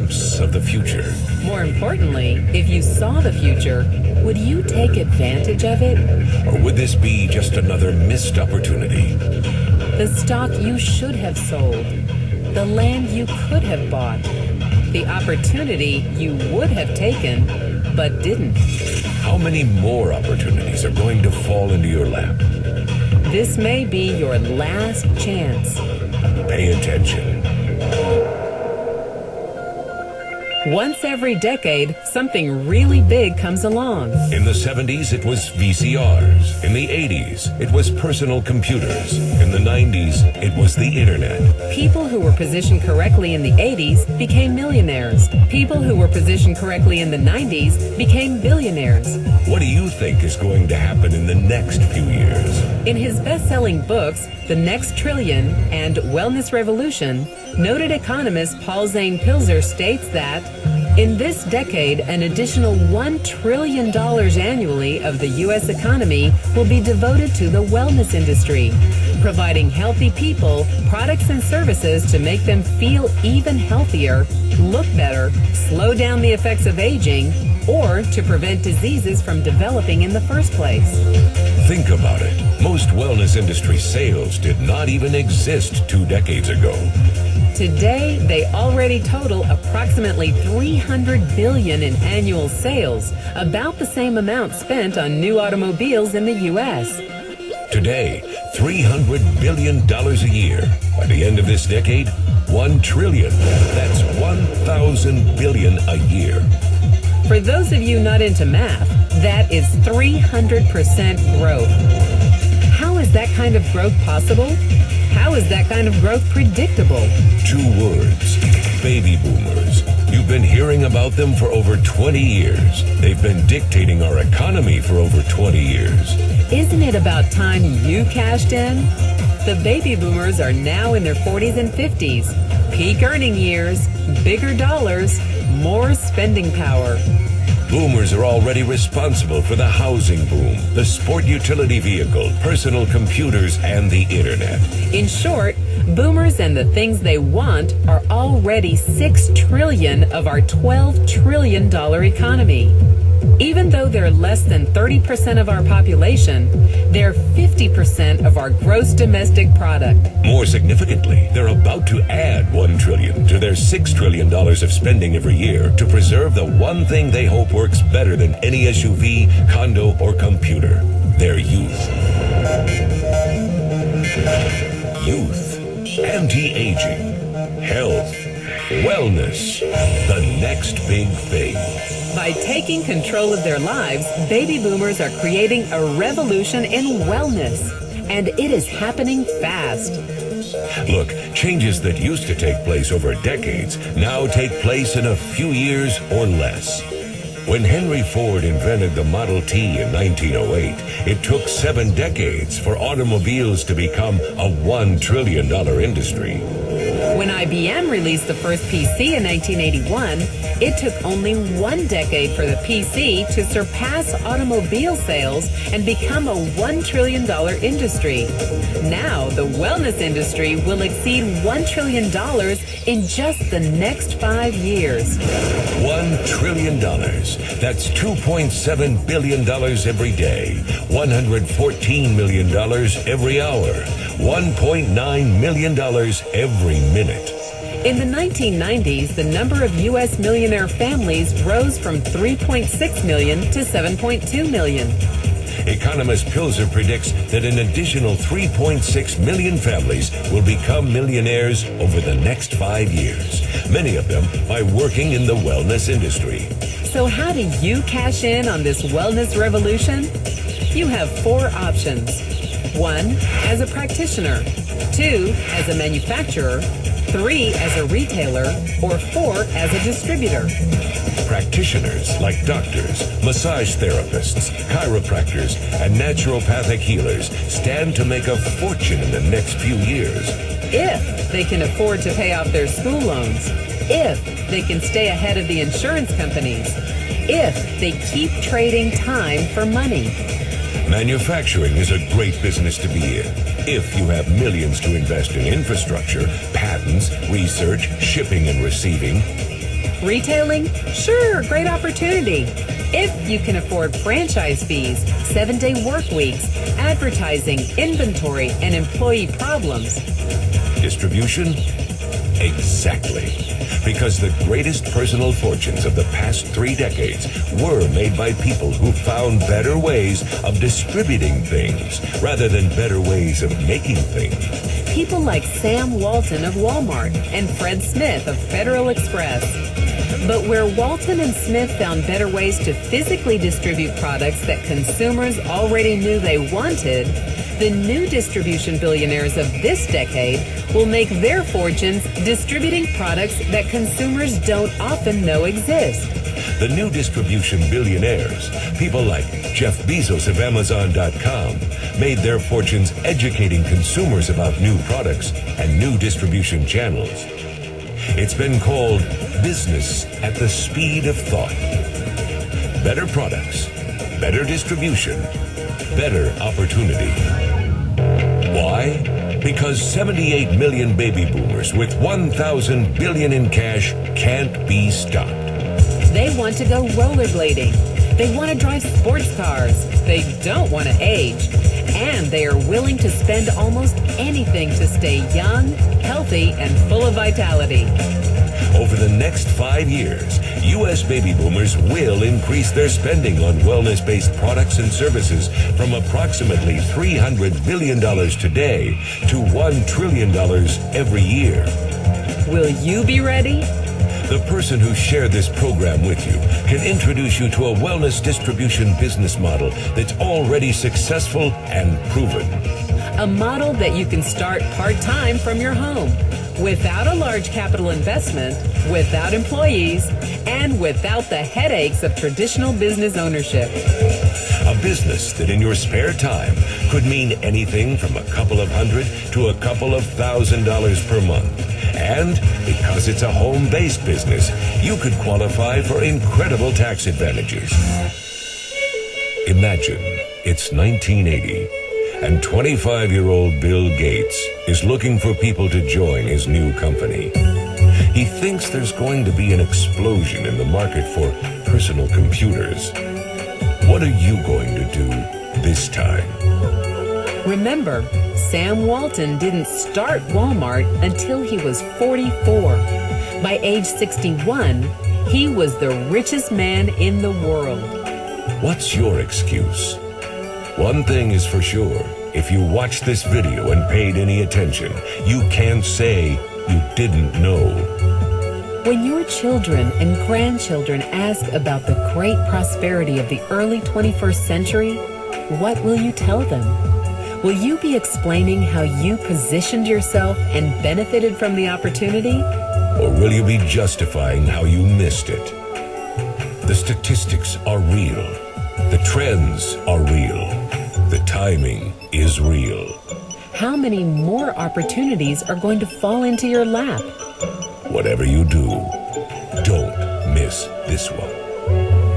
glimpse of the future. More importantly, if you saw the future, would you take advantage of it? Or would this be just another missed opportunity? The stock you should have sold, the land you could have bought, the opportunity you would have taken, but didn't. How many more opportunities are going to fall into your lap? This may be your last chance. Pay attention. Once every decade, something really big comes along. In the 70s, it was VCRs. In the 80s, it was personal computers. In the 90s, it was the internet. People who were positioned correctly in the 80s became millionaires. People who were positioned correctly in the 90s became billionaires. What do you think is going to happen in the next few years? In his best-selling books, The Next Trillion and Wellness Revolution, noted economist Paul Zane Pilzer states that in this decade, an additional $1 trillion annually of the U.S. economy will be devoted to the wellness industry, providing healthy people products and services to make them feel even healthier, look better, slow down the effects of aging, or to prevent diseases from developing in the first place. Think about it. Most wellness industry sales did not even exist 2 decades ago. Today, they already total approximately $300 billion in annual sales, about the same amount spent on new automobiles in the U.S. Today, $300 billion a year. By the end of this decade, $1 trillion. That's 1,000 billion a year. For those of you not into math, that is 300% growth. How is that kind of growth possible? How is that kind of growth predictable? 2 words: baby boomers. You've been hearing about them for over 20 years. They've been dictating our economy for over 20 years. Isn't it about time you cashed in? The baby boomers are now in their 40s and 50s. Peak earning years, bigger dollars, more spending power. Boomers are already responsible for the housing boom, the sport utility vehicle, personal computers, and the internet. In short, boomers and the things they want are already $6 trillion of our $12 trillion economy. Even though they're less than 30% of our population, they're 50% of our gross domestic product. More significantly, they're about to add $1 trillion to their $6 trillion of spending every year to preserve the one thing they hope works better than any SUV, condo, or computer: their youth. Youth, anti-aging, health, wellness, the next big thing. By taking control of their lives, baby boomers are creating a revolution in wellness. And it is happening fast. Look, changes that used to take place over decades now take place in a few years or less. When Henry Ford invented the Model T in 1908, it took 7 decades for automobiles to become a $1 trillion industry. When IBM released the first PC in 1981, it took only 1 decade for the PC to surpass automobile sales and become a $1 trillion industry. Now, the wellness industry will exceed $1 trillion in just the next 5 years. $1 trillion. That's $2.7 billion every day, $114 million every hour, $1.9 million every minute. In the 1990s, the number of U.S. millionaire families rose from 3.6 million to 7.2 million. Economist Pilzer predicts that an additional 3.6 million families will become millionaires over the next 5 years, many of them by working in the wellness industry. So how do you cash in on this wellness revolution? You have 4 options. 1, as a practitioner. 2, as a manufacturer. 3, as a retailer. Or 4, as a distributor. Practitioners like doctors, massage therapists, chiropractors, and naturopathic healers stand to make a fortune in the next few years. If they can afford to pay off their school loans. If they can stay ahead of the insurance companies. If they keep trading time for money. Manufacturing is a great business to be in if you have millions to invest in infrastructure, patents, research, shipping and receiving. Retailing? Sure, great opportunity. If you can afford franchise fees, 7-day work weeks, advertising, inventory, and employee problems. Distribution? Exactly. Because the greatest personal fortunes of the past 3 decades were made by people who found better ways of distributing things rather than better ways of making things. People like Sam Walton of Walmart and Fred Smith of Federal Express. But where Walton and Smith found better ways to physically distribute products that consumers already knew they wanted, the new distribution billionaires of this decade will make their fortunes distributing products that consumers don't often know exist. The new distribution billionaires, people like Jeff Bezos of Amazon.com, made their fortunes educating consumers about new products and new distribution channels. It's been called business at the speed of thought. Better products, better distribution, better opportunity. Why? Because 78 million baby boomers with 1,000 billion in cash can't be stopped. They want to go rollerblading. They want to drive sports cars. They don't want to age. And they are willing to spend almost anything to stay young, healthy, and full of vitality. Over the next 5 years, U.S. baby boomers will increase their spending on wellness-based products and services from approximately $300 billion today to $1 trillion every year. Will you be ready? The person who shared this program with you can introduce you to a wellness distribution business model that's already successful and proven. A model that you can start part-time from your home, without a large capital investment, without employees, and without the headaches of traditional business ownership. A business that in your spare time could mean anything from a couple of hundred to a couple of $1,000s per month. And because it's a home-based business, you could qualify for incredible tax advantages. Imagine it's 1980. And 25-year-old Bill Gates is looking for people to join his new company. He thinks there's going to be an explosion in the market for personal computers. What are you going to do this time? Remember, Sam Walton didn't start Walmart until he was 44. By age 61, he was the richest man in the world. What's your excuse? One thing is for sure, if you watched this video and paid any attention, you can't say you didn't know. When your children and grandchildren ask about the great prosperity of the early 21st century, what will you tell them? Will you be explaining how you positioned yourself and benefited from the opportunity? Or will you be justifying how you missed it? The statistics are real. The trends are real. The timing is real. How many more opportunities are going to fall into your lap? Whatever you do, don't miss this one.